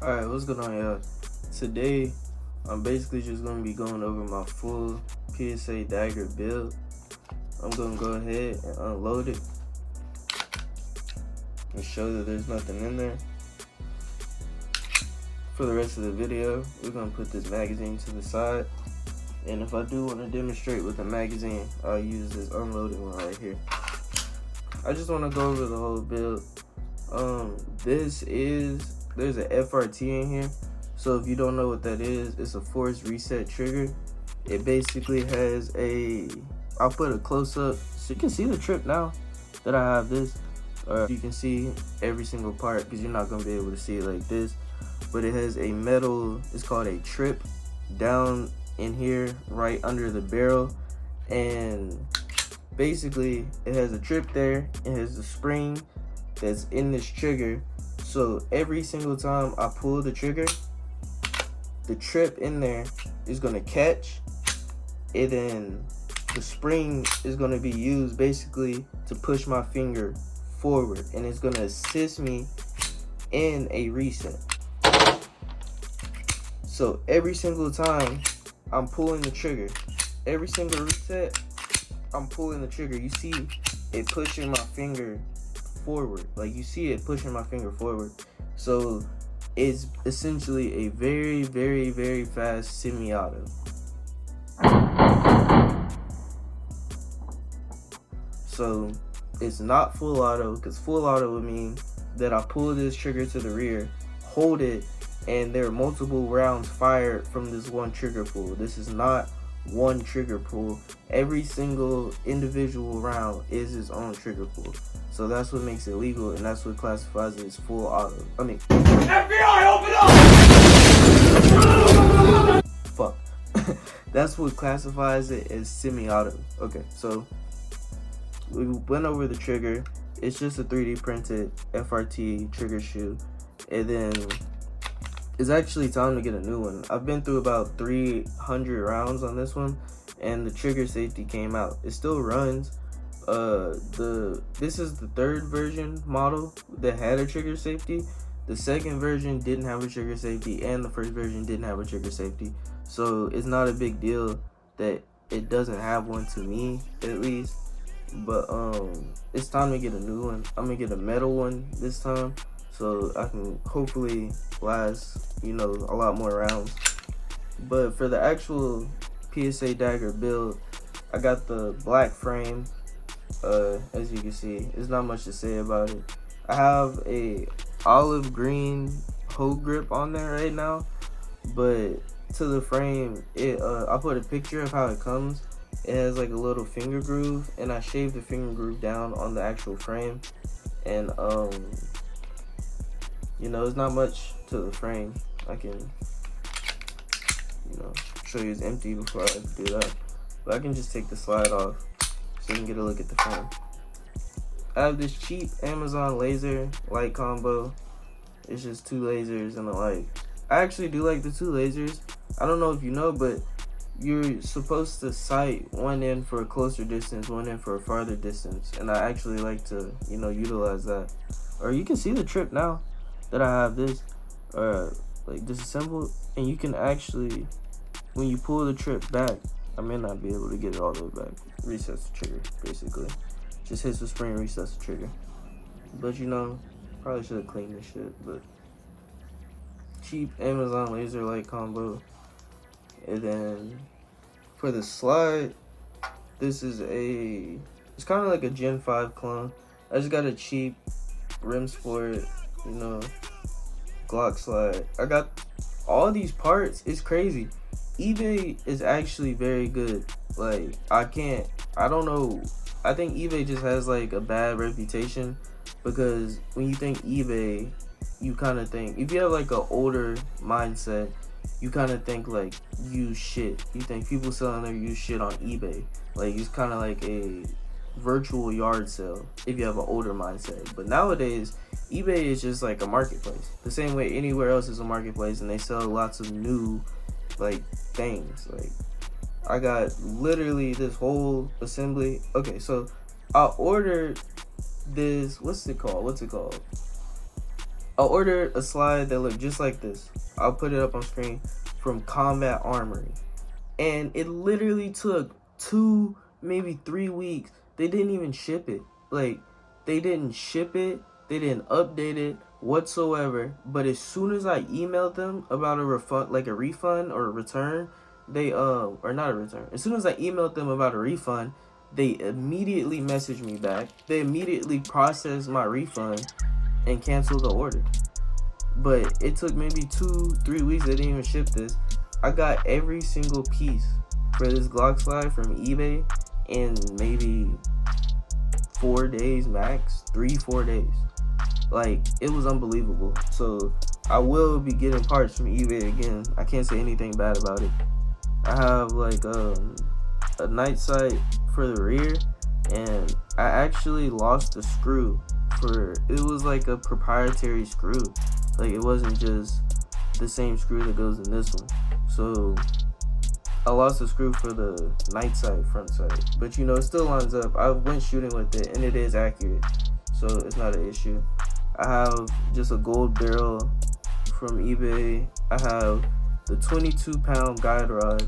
Alright, what's going on, y'all? Today, I'm basically just going to be going over my full PSA Dagger build. I'm going to go ahead and unload it and show that there's nothing in there. For the rest of the video, we're going to put this magazine to the side. And if I do want to demonstrate with the magazine, I'll use this unloading one right here. I just want to go over the whole build. There's an FRT in here. So if you don't know what that is, it's a force reset trigger. It basically has I'll put a close up so you can see the trip now that I have this. You can see every single part because you're not gonna be able to see it like this. But it has a metal, it's called a trip, down in here right under the barrel. And basically it has a trip there. It has a spring that's in this trigger. So every single time I pull the trigger, the trip in there is gonna catch, and then the spring is gonna be used basically to push my finger forward, and it's gonna assist me in a reset. So every single time I'm pulling the trigger, every single reset, I'm pulling the trigger. You see it pushing my finger forward. Like, you see it pushing my finger forward. So it's essentially a very, very, very fast semi-auto. So it's not full auto, because full auto would mean that I pull this trigger to the rear, hold it, and there are multiple rounds fired from this one trigger pull. This is not one trigger pull. Every single individual round is its own trigger pull. So that's what makes it legal, and that's what classifies it as full auto. I mean, FBI, open up! Fuck. That's what classifies it as semi-auto. Okay, so we went over the trigger. It's just a 3D printed FRT trigger shoe, and then it's actually time to get a new one. I've been through about 300 rounds on this one, and the trigger safety came out. It still runs. This is the third version model that had a trigger safety. The second version didn't have a trigger safety, and the first version didn't have a trigger safety. So it's not a big deal that it doesn't have one, to me at least. But it's time to get a new one. I'm gonna get a metal one this time, so I can hopefully last, a lot more rounds. But for the actual PSA Dagger build, I got the black frame. As you can see, there's not much to say about it. I have a olive green hoe grip on there right now, but to the frame, I put a picture of how it comes. It has like a little finger groove, and I shaved the finger groove down on the actual frame. And there's not much to the frame. I can show you it's empty before I do that, but I can just take the slide off so you can get a look at the frame. I have this cheap Amazon laser light combo. It's just two lasers and a light. I actually do like the two lasers. I don't know if you know, but you're supposed to sight one in for a closer distance, one in for a farther distance, and I actually like to utilize that. Or you can see the trip now that I have this like disassembled, and you can actually, when you pull the trip back, I may not be able to get it all the way back. Resets the trigger, basically. Just hits the spring, resets the trigger. But probably should have cleaned this shit. But cheap Amazon laser light combo. And then for the slide, this is it's kind of like a Gen 5 clone. I just got a cheap rim sport, Glock slide. I got all these parts. It's crazy. eBay is actually very good. Like, I don't know. I think eBay just has like a bad reputation, because when you think eBay, you kind of think, if you have like an older mindset, you kind of think like used shit. You think people selling their used shit on eBay. Like, it's kind of like a virtual yard sale if you have an older mindset. But nowadays, eBay is just like a marketplace. The same way anywhere else is a marketplace, and they sell lots of new like things. Like, I got literally this whole assembly. Okay, so I ordered this, what's it called? I ordered a slide that looked just like this. I'll put it up on screen, from Combat Armory. And it literally took 2, maybe 3 weeks. They didn't even ship it. Like, they didn't ship it. They didn't update it whatsoever. But as soon as I emailed them about a refund, like a refund or a return, they, or not a return. As soon as I emailed them about a refund, they immediately messaged me back. They immediately processed my refund and canceled the order. But it took maybe 2-3 weeks. They didn't even ship this. I got every single piece for this Glock slide from eBay in maybe 4 days max, 3-4 days. Like, it was unbelievable. So I will be getting parts from eBay again. I can't say anything bad about it. I have like a night sight for the rear, and I actually lost the screw for it. Was like a proprietary screw. Like, it wasn't just the same screw that goes in this one. So I lost the screw for the night sight front sight, but you know, it still lines up. I went shooting with it and it is accurate, so it's not an issue. I have just a gold barrel from eBay. I have the 22-pound guide rod.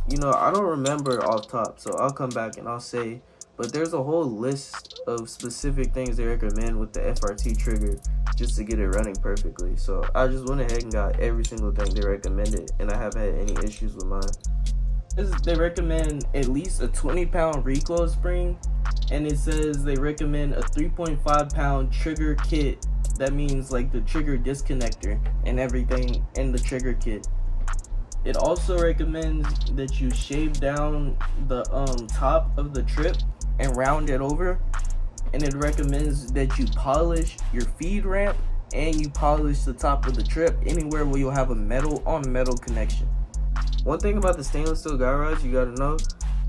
You know, I don't remember off top, so I'll come back and I'll say, but there's a whole list of specific things they recommend with the FRT trigger just to get it running perfectly. So I just went ahead and got every single thing they recommended, and I haven't had any issues with mine. They recommend at least a 20-pound recoil spring, and it says they recommend a 3.5-pound trigger kit. That means like the trigger disconnector and everything in the trigger kit. It also recommends that you shave down the top of the trip and round it over. And it recommends that you polish your feed ramp and you polish the top of the trip anywhere where you'll have a metal connection. One thing about the stainless steel guide rods you gotta know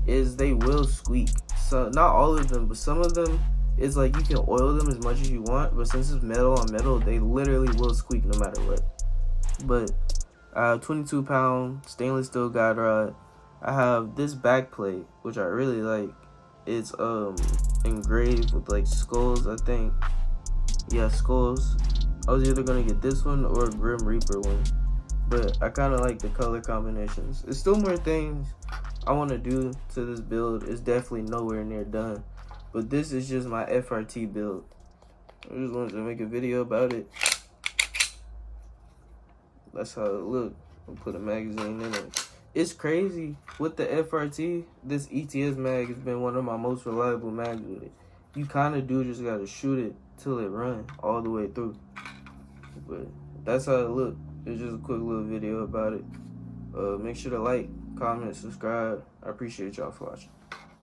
is they will squeak. So not all of them, but some of them is like you can oil them as much as you want, but since it's metal on metal, they literally will squeak no matter what. But I have 22-pound stainless steel guide rod. I have this back plate, which I really like. It's engraved with like skulls, I think. Yeah, skulls. I was either gonna get this one or a Grim Reaper one, but I kind of like the color combinations. There's still more things I want to do to this build. It's definitely nowhere near done, but this is just my FRT build. I just wanted to make a video about it. That's how it looked. I'll put a magazine in it. It's crazy with the FRT. This ETS mag has been one of my most reliable mags with it. You kind of do just gotta shoot it till it run all the way through. But that's how it looked. It's just a quick little video about it. Make sure to like, comment, subscribe. I appreciate y'all for watching.